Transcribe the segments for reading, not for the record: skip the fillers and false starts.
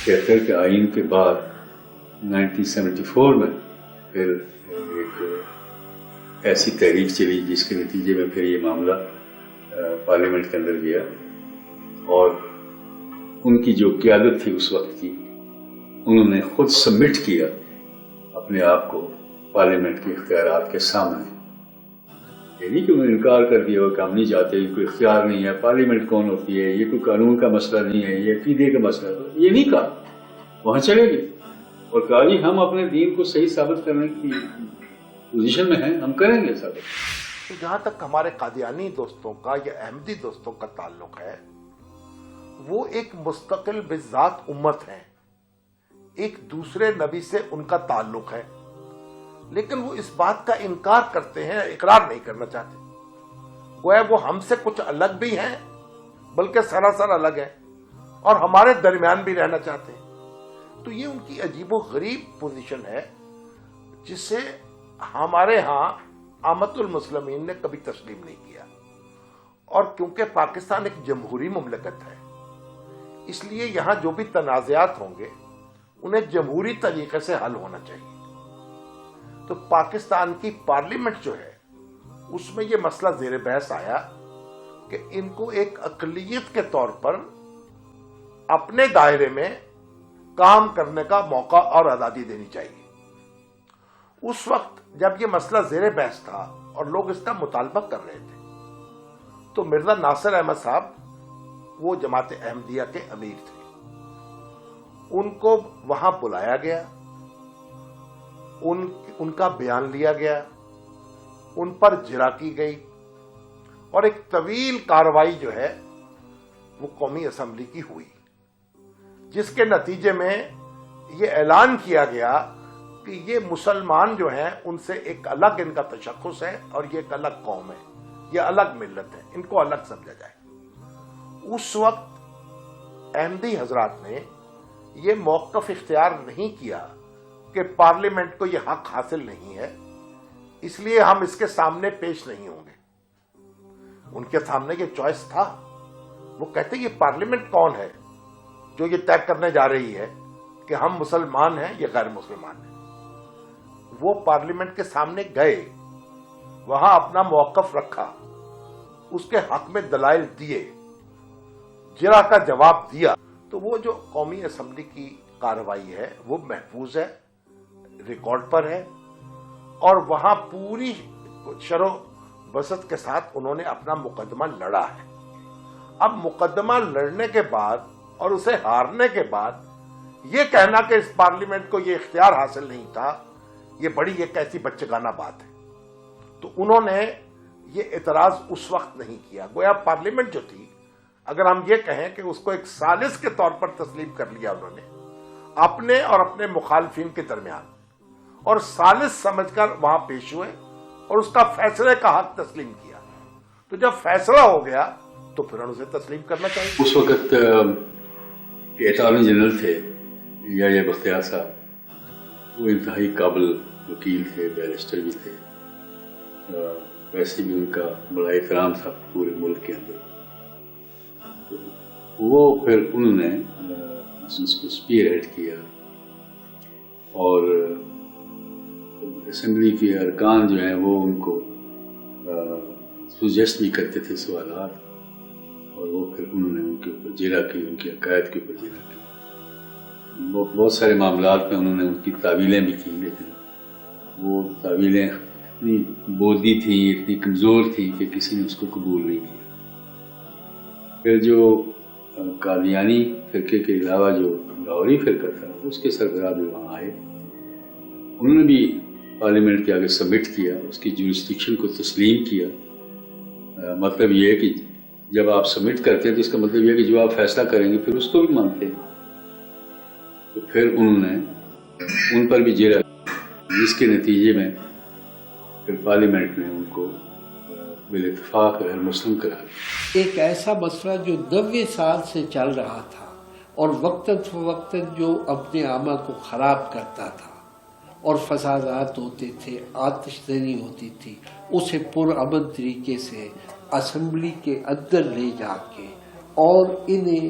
73 کے آئین کے بعد 1974 میں پھر ایک ایسی تحریک چلی جس کے نتیجے میں پھر یہ معاملہ پارلیمنٹ کے اندر گیا، اور ان کی جو قیادت تھی اس وقت کی، انہوں نے خود سبمٹ کیا اپنے آپ کو پارلیمنٹ کے اختیارات کے سامنے. یہ نہیں کہ انہوں نے انکار کر دیا ہو کہ ہم نہیں چاہتے، کوئی اختیار نہیں ہے، پارلیمنٹ کون ہوتی ہے، یہ کوئی قانون کا مسئلہ نہیں ہے، یہ عقیدے کا مسئلہ ہے، یہ نہیں کہا. وہاں چلے گئے اور کہا جی ہم اپنے دین کو صحیح ثابت کرنے کی پوزیشن میں ہیں، ہم کریں گے ثابت. جہاں تک ہمارے قادیانی دوستوں کا یا احمدی دوستوں کا تعلق ہے، وہ ایک مستقل بذات امت ہے، ایک دوسرے نبی سے ان کا تعلق ہے، لیکن وہ اس بات کا انکار کرتے ہیں، اقرار نہیں کرنا چاہتے. گویا وہ ہم سے کچھ الگ بھی ہیں، بلکہ سراسر الگ ہیں، اور ہمارے درمیان بھی رہنا چاہتے ہیں. تو یہ ان کی عجیب و غریب پوزیشن ہے، جسے ہمارے ہاں عامت المسلمین نے کبھی تسلیم نہیں کیا. اور کیونکہ پاکستان ایک جمہوری مملکت ہے، اس لیے یہاں جو بھی تنازعات ہوں گے انہیں جمہوری طریقے سے حل ہونا چاہیے. تو پاکستان کی پارلیمنٹ جو ہے اس میں یہ مسئلہ زیر بحث آیا کہ ان کو ایک اقلیت کے طور پر اپنے دائرے میں کام کرنے کا موقع اور آزادی دینی چاہیے. اس وقت جب یہ مسئلہ زیر بحث تھا اور لوگ اس کا مطالبہ کر رہے تھے، تو مرزا ناصر احمد صاحب وہ جماعت احمدیہ کے امیر تھے، ان کو وہاں بلایا گیا، ان کا بیان لیا گیا، ان پر جرا کی گئی، اور ایک طویل کارروائی جو ہے وہ قومی اسمبلی کی ہوئی، جس کے نتیجے میں یہ اعلان کیا گیا کہ یہ مسلمان جو ہیں ان سے ایک الگ ان کا تشخص ہے، اور یہ ایک الگ قوم ہے، یہ الگ ملت ہے، ان کو الگ سمجھا جائے. اس وقت احمدی حضرات نے یہ موقف اختیار نہیں کیا کہ پارلیمنٹ کو یہ حق حاصل نہیں ہے، اس لیے ہم اس کے سامنے پیش نہیں ہوں گے. ان کے سامنے یہ چوائس تھا. وہ کہتے یہ پارلیمنٹ کون ہے جو یہ طے کرنے جا رہی ہے کہ ہم مسلمان ہیں یا غیر مسلمان ہیں. وہ پارلیمنٹ کے سامنے گئے، وہاں اپنا موقف رکھا، اس کے حق میں دلائل دیے، جرا کا جواب دیا. تو وہ جو قومی اسمبلی کی کارروائی ہے وہ محفوظ ہے، ریکارڈ پر ہے، اور وہاں پوری شرح بسط کے ساتھ انہوں نے اپنا مقدمہ لڑا ہے. اب مقدمہ لڑنے کے بعد اور اسے ہارنے کے بعد یہ کہنا کہ اس پارلیمنٹ کو یہ اختیار حاصل نہیں تھا، یہ بڑی ایک ایسی بچگانہ بات ہے. تو انہوں نے یہ اعتراض اس وقت نہیں کیا. گویا پارلیمنٹ جو تھی، اگر ہم یہ کہیں کہ اس کو ایک ثالث کے طور پر تسلیم کر لیا انہوں نے اپنے اور اپنے مخالفین کے درمیان، اور ثالث سمجھ کر وہاں پیش ہوئے اور اس کا فیصلے کا حق تسلیم کیا. تو جب فیصلہ ہو گیا تو پھر اسے تسلیم کرنا چاہیے. اس وقت اٹارنی جنرل تھے یا بختیار صاحب، وہ انتہائی قابل وکیل تھے، بیرسٹر بھی تھے، ویسے بھی ان کا بڑا احترام تھا پورے ملک کے اندر. وہ پھر انہوں نے اس کو اسپیئر ہیڈ کیا، اور اسمبلی کے ارکان جو ہیں وہ ان کو سجیسٹ بھی کرتے تھے سوالات، اور وہ پھر انہوں نے ان کے اوپر جرا کی، ان کی عقائد کے اوپر جرا کی. بہت سارے معاملات میں انہوں نے ان کی تعویلیں بھی کی، لیکن وہ تعویلیں اتنی بودی تھیں، اتنی کمزور تھیں کہ کسی نے اس کو قبول نہیں کیا. پھر جو قادیانی فرقے کے علاوہ جو لاہوری فرقہ تھا، اس کے سربراہ بھی وہاں آئے. انہوں نے بھی پارلیمنٹ کے آگے سبمٹ کیا، اس کی جورسڈکشن کو تسلیم کیا. مطلب یہ ہے کہ جب آپ سبمٹ کرتے ہیں تو اس کا مطلب یہ ہے کہ جو آپ فیصلہ کریں گے پھر اس کو بھی مانتے ہیں. تو پھر انہوں نے ان پر بھی جرا، جس کے نتیجے میں پھر پارلیمنٹ نے ان کو بالاتفاق غیر مسلم قرار دیا. ایک ایسا مسئلہ جو 90 سال سے چل رہا تھا اور وقتاً فوقتاً جو اپنے عامہ کو خراب کرتا تھا اور فسادات ہوتے تھے، آتش زنی ہوتی تھی، اسے پرامن طریقے سے اسمبلی کے اندر لے جا کے اور انہیں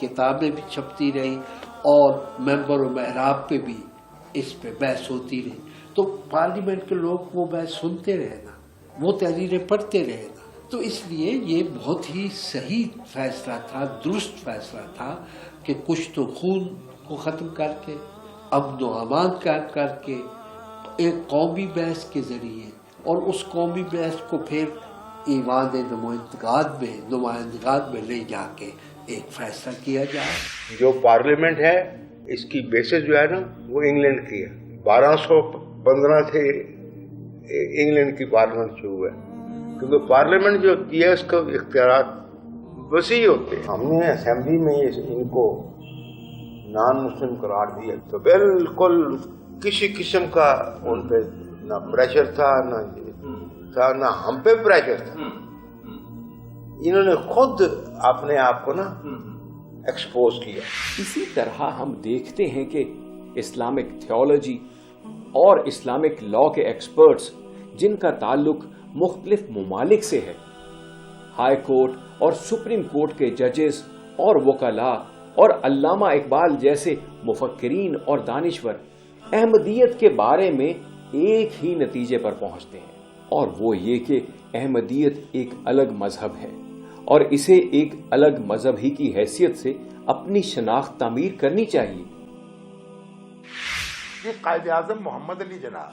کتابیں بھی چھپتی رہی اور ممبر و محراب پہ بھی اس پہ بحث ہوتی رہی، تو پارلیمنٹ کے لوگ وہ بحث سنتے رہے نا، وہ تحریریں پڑھتے رہے نا۔ تو اس لیے یہ بہت ہی صحیح فیصلہ تھا، درست فیصلہ تھا کہ کچھ تو خون کو ختم کر کے، امن و امان قائم کر کے، ایک قومی بحث کے ذریعے اور اس قومی بحث کو پھر ایوان نمائندگان میں لے جا کے ایک فیصلہ کیا جائے۔ جو پارلیمنٹ ہے اس کی بیسس جو ہے نا وہ انگلینڈ کی ہے، 1215 سے انگلینڈ کی پارلیمنٹ شروع ہے، کیونکہ پارلیمنٹ جو ہوتی ہے اس کا اختیارات وسیع ہوتے ہیں۔ ہم نے اسمبلی میں ان کو نان مسلم قرار دیا تو بالکل کسی قسم کا ان پہ نہ پریشر تھا، نہ ہم پہ پریشر تھا، انہوں نے خود اپنے آپ کو نا ایکسپوز کیا۔ اسی طرح ہم دیکھتے ہیں کہ اسلامک تھیولوجی اور اسلامک لا کے ایکسپرٹس جن کا تعلق مختلف ممالک سے ہے، ہائی کورٹ اور سپریم کورٹ کے ججز اور وکلاء اور علامہ اقبال جیسے مفکرین اور دانشور احمدیت کے بارے میں ایک ہی نتیجے پر پہنچتے ہیں، اور وہ یہ کہ احمدیت ایک الگ مذہب ہے اور اسے ایک الگ مذہب ہی کی حیثیت سے اپنی شناخت تعمیر کرنی چاہیے۔ یہ قائد اعظم محمد علی جناح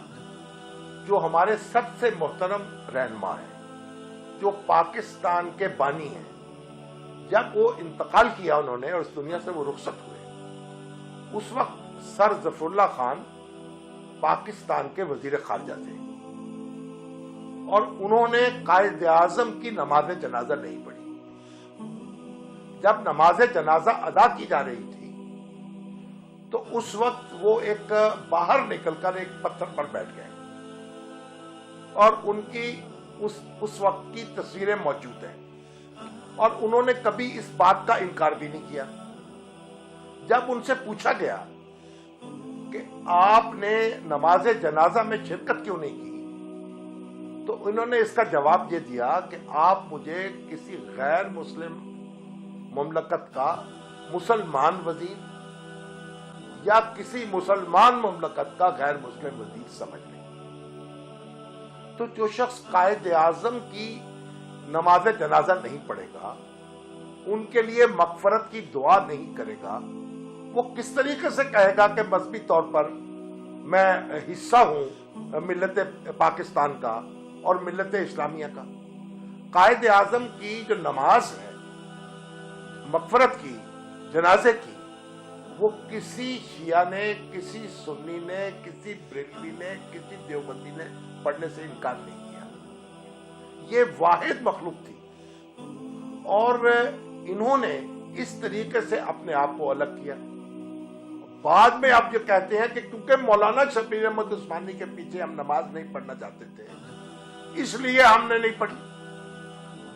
جو ہمارے سب سے محترم رہنما ہیں، جو پاکستان کے بانی ہیں، جب وہ انتقال کیا انہوں نے اور اس دنیا سے وہ رخصت ہوئے، اس وقت سر ظفر اللہ خان پاکستان کے وزیر خارجہ تھے اور انہوں نے قائد اعظم کی نماز جنازہ نہیں پڑھی۔ جب نماز جنازہ ادا کی جا رہی تھی تو اس وقت وہ ایک باہر نکل کر ایک پتھر پر بیٹھ گئے اور ان کی اس وقت کی تصویریں موجود ہیں اور انہوں نے کبھی اس بات کا انکار بھی نہیں کیا۔ جب ان سے پوچھا گیا کہ آپ نے نماز جنازہ میں شرکت کیوں نہیں کی تو انہوں نے اس کا جواب یہ دیا کہ آپ مجھے کسی غیر مسلم مملکت کا مسلمان وزیر یا کسی مسلمان مملکت کا غیر مسلم وزیر سمجھ لیں۔ تو جو شخص قائد اعظم کی نماز جنازہ نہیں پڑھے گا، ان کے لیے مغفرت کی دعا نہیں کرے گا، وہ کس طریقے سے کہے گا کہ مذہبی طور پر میں حصہ ہوں ملت پاکستان کا اور ملت اسلامیہ کا؟ قائد اعظم کی جو نماز ہے مغفرت کی، جنازے کی، وہ کسی شیعہ نے، کسی سنی نے، کسی بریلوی نے، کسی دیوبندی نے پڑھنے سے انکار نہیں کیا۔ یہ واحد مخلوق تھی اور انہوں نے اس طریقے سے اپنے آپ کو الگ کیا۔ بعد میں آپ جو کہتے ہیں کہ کیونکہ مولانا شبیر احمد عثمانی کے پیچھے ہم نماز نہیں پڑھنا چاہتے تھے اس لیے ہم نے نہیں پڑھی،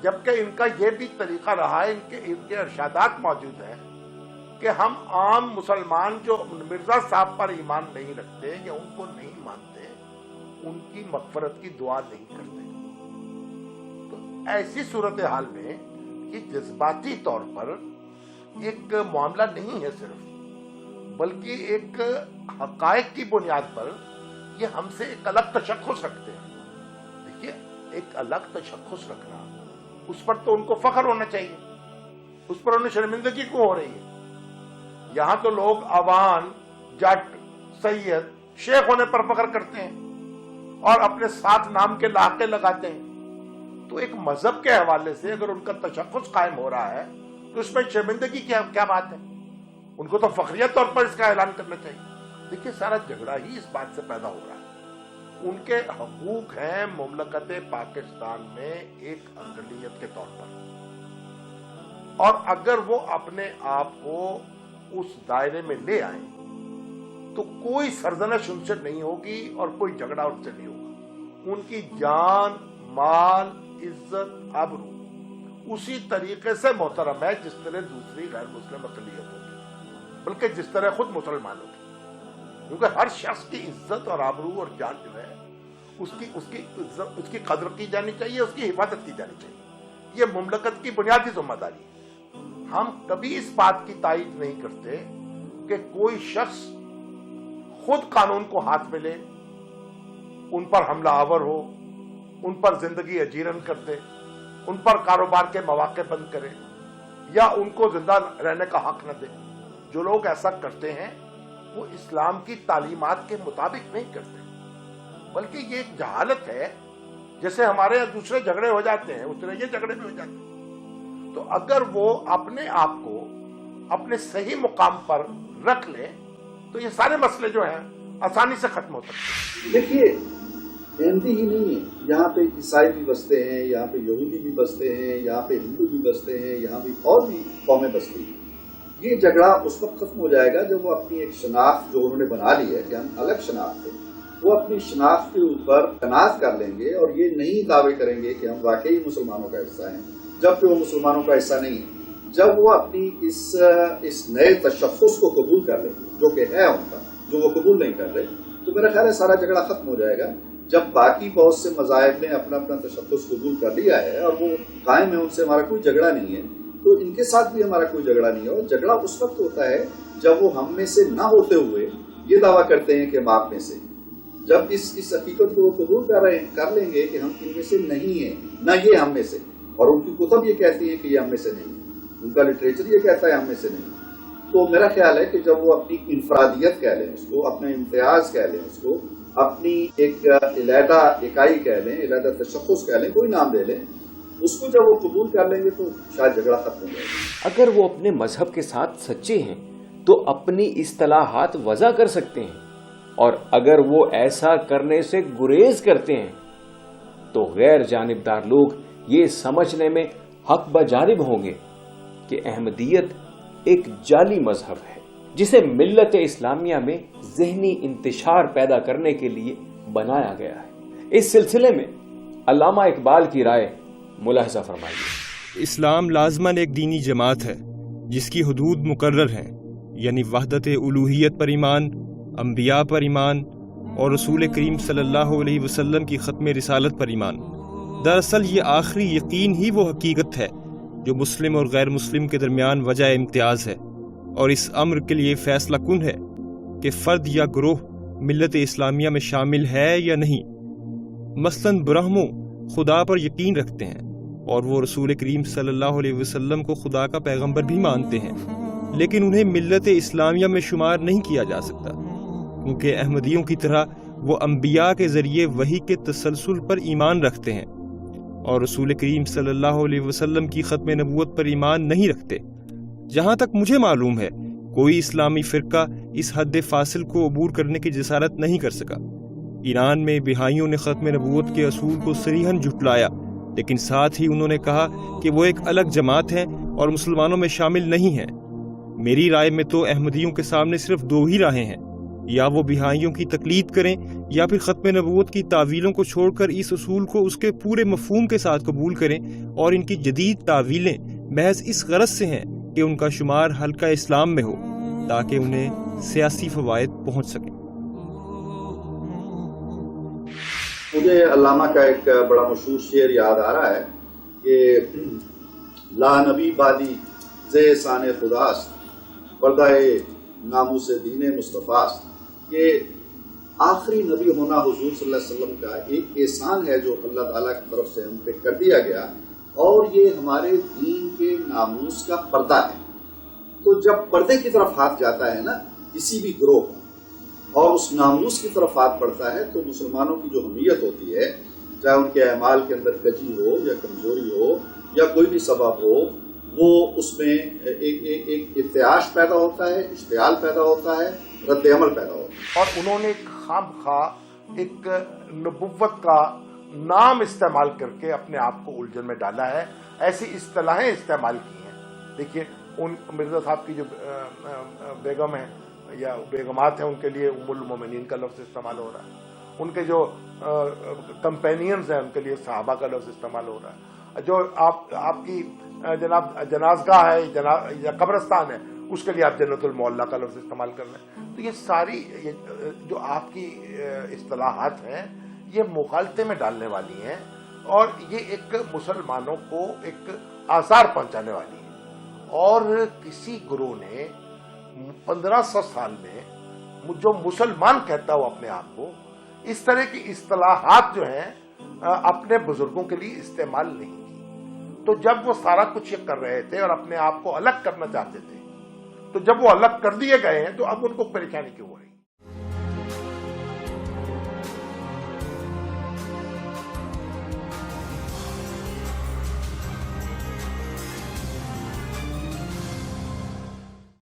جبکہ ان کا یہ بھی طریقہ رہا ہے، ان کے ارشادات موجود ہیں کہ ہم عام مسلمان جو مرزا صاحب پر ایمان نہیں رکھتے یا ان کو نہیں مانتے، ان کی مغفرت کی دعا نہیں کرتے۔ تو ایسی صورتحال میں یہ جذباتی طور پر ایک معاملہ نہیں ہے صرف، بلکہ ایک حقائق کی بنیاد پر یہ ہم سے ایک الگ تشخص رکھتے ہیں۔ دیکھیے، ایک الگ تشخص رکھنا، اس پر تو ان کو فخر ہونا چاہیے، اس پر انہیں شرمندگی کیوں ہو رہی ہے؟ یہاں تو لوگ عوان، جٹ، سید، شیخ ہونے پر فخر کرتے ہیں اور اپنے ساتھ نام کے لاحقے لگاتے ہیں۔ تو ایک مذہب کے حوالے سے اگر ان کا تشخص قائم ہو رہا ہے تو اس میں شرمندگی کیا بات ہے؟ ان کو تو فخریت طور پر اس کا اعلان کرنا چاہیے۔ دیکھیے، سارا جھگڑا ہی اس بات سے پیدا ہو رہا ہے۔ ان کے حقوق ہیں مملکت پاکستان میں ایک اقلیت کے طور پر، اور اگر وہ اپنے آپ کو اس دائرے میں لے آئیں تو کوئی سرزنش ان سے نہیں ہوگی اور کوئی جھگڑا ان سے نہیں ہوگا۔ ان کی جان، مال، عزت، آبرو اسی طریقے سے محترم ہے جس طرح دوسری غیر مسلم اقلیت ہوگی، بلکہ جس طرح خود مسلمان ہوگی، کیونکہ ہر شخص کی عزت اور آبرو اور جان جو ہے اس کی قدر کی جانی چاہیے، اس کی حفاظت کی جانی چاہیے۔ یہ مملکت کی بنیادی ذمہ داری ہے۔ ہم کبھی اس بات کی تائید نہیں کرتے کہ کوئی شخص خود قانون کو ہاتھ میں لے، ان پر حملہ آور ہو، ان پر زندگی اجیرن کر دے، ان پر کاروبار کے مواقع بند کرے یا ان کو زندہ رہنے کا حق نہ دے۔ جو لوگ ایسا کرتے ہیں وہ اسلام کی تعلیمات کے مطابق نہیں کرتے، بلکہ یہ ایک جہالت ہے۔ جیسے ہمارے یہاں دوسرے جھگڑے ہو جاتے ہیں اس طرح یہ جھگڑے بھی ہو جاتے ہیں۔ تو اگر وہ اپنے آپ کو اپنے صحیح مقام پر رکھ لے تو یہ سارے مسئلے جو ہیں آسانی سے ختم ہو سکتے ہیں۔ دیکھیے احمدی ہی نہیں ہے، یہاں پہ عیسائی بھی بستے ہیں، یہاں پہ یہودی بھی بستے ہیں، یہاں پہ ہندو بھی بستے ہیں، یہاں بھی اور بھی قومیں بستی ہیں۔ یہ جھگڑا اس وقت ختم ہو جائے گا جب وہ اپنی ایک شناخت جو انہوں نے بنا لی ہے کہ ہم الگ شناخت ہیں، وہ اپنی شناخت کے اوپر تنازع کر لیں گے اور یہ نہیں دعوے کریں گے کہ ہم واقعی مسلمانوں کا حصہ ہیں، جبکہ وہ مسلمانوں کا حصہ نہیں ہے۔ جب وہ اپنی اس نئے تشخص کو قبول کر لیں گے جو کہ ہے ان کا، جو وہ قبول نہیں کر رہے، تو میرا خیال ہے سارا جھگڑا ختم ہو جائے گا۔ جب باقی بہت سے مذاہب نے اپنا اپنا تشخص قبول کر لیا ہے اور وہ قائم ہے، ان سے ہمارا کوئی جھگڑا نہیں ہے، تو ان کے ساتھ بھی ہمارا کوئی جھگڑا نہیں ہے۔ اور جھگڑا اس وقت ہوتا ہے جب وہ ہم میں سے نہ ہوتے ہوئے یہ دعویٰ کرتے ہیں کہ ہم آپ میں سے، جب اس حقیقت کو وہ قبول کر لیں گے کہ ہم ان میں سے نہیں ہیں، نہ یہ ہم میں سے، اور ان کی کتب یہ کہتی ہے کہ یہ ہم میں سے نہیں، ان کا لٹریچر یہ کہتا ہے ہم میں سے نہیں، تو میرا خیال ہے کہ جب وہ اپنی انفرادیت کہہ لیں اس کو، اپنا امتیاز کہہ لیں اس کو، اپنی ایک علیحدہ اکائی کہہ لیں، علیحدہ تشخص کہہ لیں، کوئی نام دے لیں، اس کو جب وہ قبول کر لیں گے تو شاید جھگڑا ختم ہو جائے گا۔ اگر وہ اپنے مذہب کے ساتھ سچے ہیں تو اپنی اصطلاحات وضع کر سکتے ہیں، اور اگر وہ ایسا کرنے سے گریز کرتے ہیں تو غیر جانبدار لوگ یہ سمجھنے میں حق بجانب ہوں گے کہ احمدیت ایک جعلی مذہب ہے جسے ملت اسلامیہ میں ذہنی انتشار پیدا کرنے کے لیے بنایا گیا ہے۔ اس سلسلے میں علامہ اقبال کی رائے ملاحظہ فرمائیے۔ اسلام لازماً ایک دینی جماعت ہے جس کی حدود مقرر ہیں، یعنی وحدت الوہیت پر ایمان، انبیاء پر ایمان اور رسول کریم صلی اللہ علیہ وسلم کی ختم رسالت پر ایمان۔ دراصل یہ آخری یقین ہی وہ حقیقت ہے جو مسلم اور غیر مسلم کے درمیان وجہ امتیاز ہے، اور اس امر کے لیے فیصلہ کن ہے کہ فرد یا گروہ ملت اسلامیہ میں شامل ہے یا نہیں۔ مثلاً برہمو خدا پر یقین رکھتے ہیں اور وہ رسول کریم صلی اللہ علیہ وسلم کو خدا کا پیغمبر بھی مانتے ہیں، لیکن انہیں ملت اسلامیہ میں شمار نہیں کیا جا سکتا، کیونکہ احمدیوں کی طرح وہ انبیاء کے ذریعے وحی کے تسلسل پر ایمان رکھتے ہیں اور رسول کریم صلی اللہ علیہ وسلم کی ختم نبوت پر ایمان نہیں رکھتے۔ جہاں تک مجھے معلوم ہے کوئی اسلامی فرقہ اس حد فاصل کو عبور کرنے کی جسارت نہیں کر سکا۔ ایران میں بہائیوں نے ختم نبوت کے اصول کو صریحاً جھٹلایا، لیکن ساتھ ہی انہوں نے کہا کہ وہ ایک الگ جماعت ہیں اور مسلمانوں میں شامل نہیں ہیں۔ میری رائے میں تو احمدیوں کے سامنے صرف دو ہی راہیں ہیں، یا وہ بہائیوں کی تقلید کریں یا پھر ختم نبوت کی تعویلوں کو چھوڑ کر اس اصول کو اس کے پورے مفہوم کے ساتھ قبول کریں، اور ان کی جدید تعویلیں محض اس غرض سے ہیں کہ ان کا شمار حلقہ اسلام میں ہو تاکہ انہیں سیاسی فوائد پہنچ سکیں۔ مجھے علامہ کا ایک بڑا مشہور شعر یاد آ رہا ہے کہ لا نبی بادی زے سان خداست پردہ ناموس دین مصطفیٰ۔ یہ آخری نبی ہونا حضور صلی اللہ علیہ وسلم کا ایک احسان ہے جو اللہ تعالیٰ کی طرف سے ہم پہ کر دیا گیا، اور یہ ہمارے دین کے ناموس کا پردہ ہے۔ تو جب پردے کی طرف ہاتھ جاتا ہے نا کسی بھی گروہ کا اور اس ناموس کی طرف ہاتھ پڑتا ہے تو مسلمانوں کی جو حمیت ہوتی ہے، چاہے ان کے اعمال کے اندر کجی ہو یا کمزوری ہو یا کوئی بھی سبب ہو، وہ اس میں ایک ارتعاش پیدا ہوتا ہے، اشتعال پیدا ہوتا ہے، رد عمل پیدا ہوتا ہے۔ اور انہوں نے خام خواہ ایک نبوت کا نام استعمال کر کے اپنے آپ کو الجھن میں ڈالا ہے، ایسی اصطلاحیں استعمال کی ہیں۔ دیکھیے ان مرزا صاحب کی جو بیگم ہیں یا بیگمات ہیں، ان کے لیے ام المومنین کا لفظ استعمال ہو رہا ہے، ان کے جو کمپینینز ہیں ان کے لیے صحابہ کا لفظ استعمال ہو رہا ہے، جو آپ کی جناب جنازگاہ ہے یا قبرستان ہے اس کے لیے آپ جنت المعلیٰ کا لفظ استعمال کر رہے ہیں۔ تو یہ ساری جو آپ کی اصطلاحات ہیں یہ مغالطے میں ڈالنے والی ہیں اور یہ ایک مسلمانوں کو ایک آزار پہنچانے والی ہے. اور کسی گروہ نے 1500 سال میں جو مسلمان کہتا ہو اپنے آپ کو، اس طرح کی اصطلاحات جو ہیں اپنے بزرگوں کے لیے استعمال نہیں کی. تو جب وہ سارا کچھ یہ کر رہے تھے اور اپنے آپ کو الگ کرنا چاہتے تھے، تو جب وہ الگ کر دیے گئے ہیں تو اب ان کو پریشانی کیوں ہو رہی؟